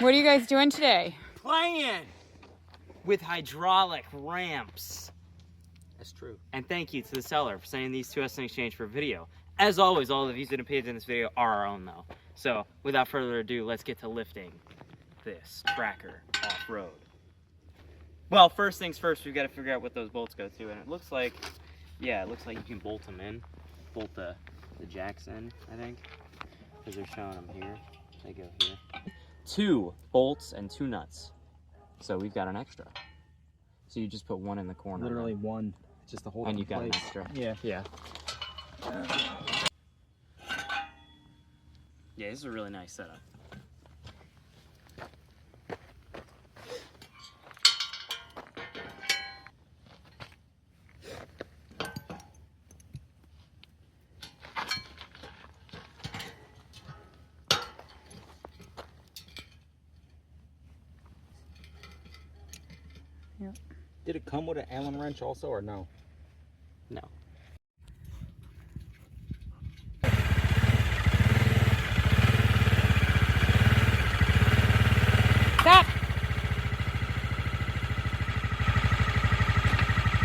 What are you guys doing today? Playing with hydraulic ramps. That's true. And thank you to the seller for sending these to us in exchange for a video. As always, all the views and opinions in this video are our own though. So without further ado, let's get to lifting this tracker off-road. Well, first things first, we've got to figure out what those bolts go to. And it looks like, yeah, it looks like you can bolt them in. Bolt the jacks in, I think. Because they're showing them here. They go here. 2 bolts and 2 nuts. So we've got an extra. So you just put one in the corner. Literally one, just to hold it in and you've got an place. extra. Yeah. Yeah. Yeah, this is a really nice setup. Yep. Did it come with an Allen wrench also, or no? No. Stop!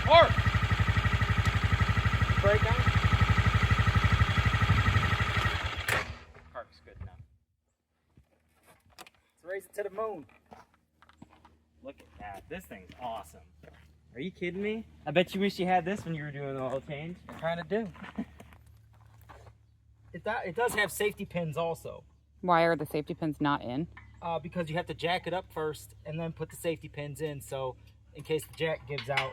Or brake on. Park's good enough. Let's raise it to the moon. Look at that. This thing's awesome. Are you kidding me? I bet you wish you had this when you were doing the oil change. I kind of do. It does have safety pins also. Why are the safety pins not in? Because you have to jack it up first and then put the safety pins in. So in case the jack gives out,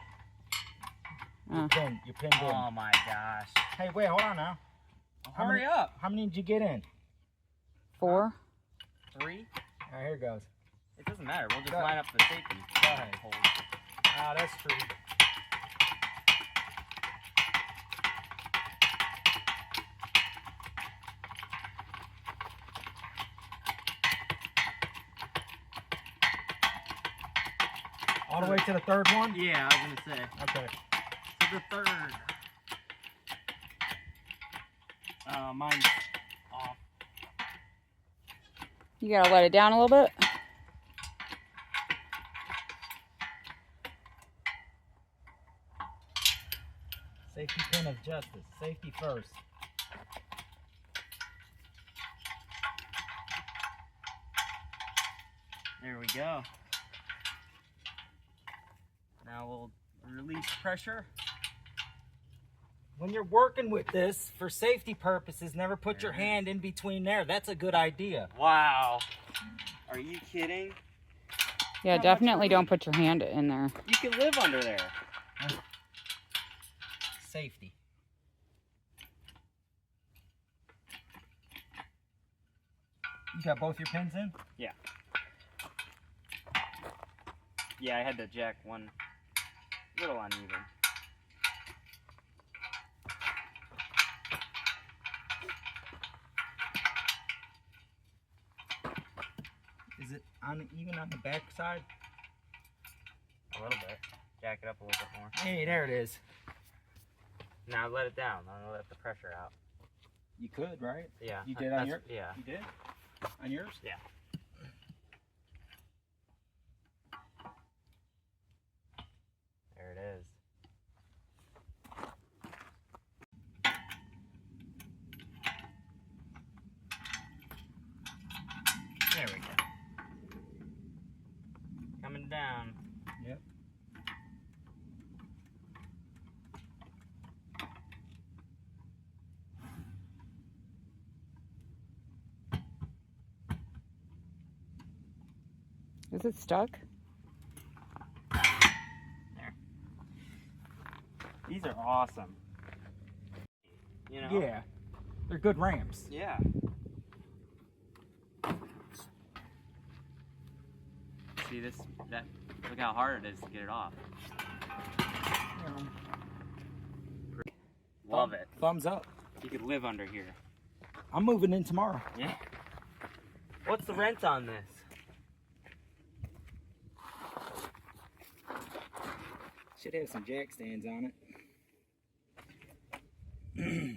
you're pinned in. Oh my gosh. Hey, wait, hold on now. Hurry up. How many did you get in? 4? 3? All right, here it goes. It doesn't matter. We'll just Go line up the safety ahead. holes. Ah, that's true. All the way to the third one? Yeah, I was gonna say. Okay. To the third. Mine's off. You gotta let it down a little bit. Safety pin of justice. Safety first. There we go. Now we'll release pressure. When you're working with this, for safety purposes, never put your hand in between there. That's a good idea. Wow. Are you kidding? Yeah, definitely don't put your hand in there. You can live under there. Safety. You got both your pins in? Yeah. Yeah, I had to jack one little uneven. Is it even on the back side? A little bit. Jack it up a little bit more. Hey, there it is. Now let it down. I'll let the pressure out. You could, right? Yeah. You did on your? Yeah. You did? On yours? Yeah. There it is. There we go. Coming down. Yep. Is it stuck? There. These are awesome. You know? Yeah. They're good ramps. Yeah. See this? Look how hard it is to get it off. Love it. Thumbs up. You could live under here. I'm moving in tomorrow. Yeah. What's the rent on this? Should have some jack stands on it.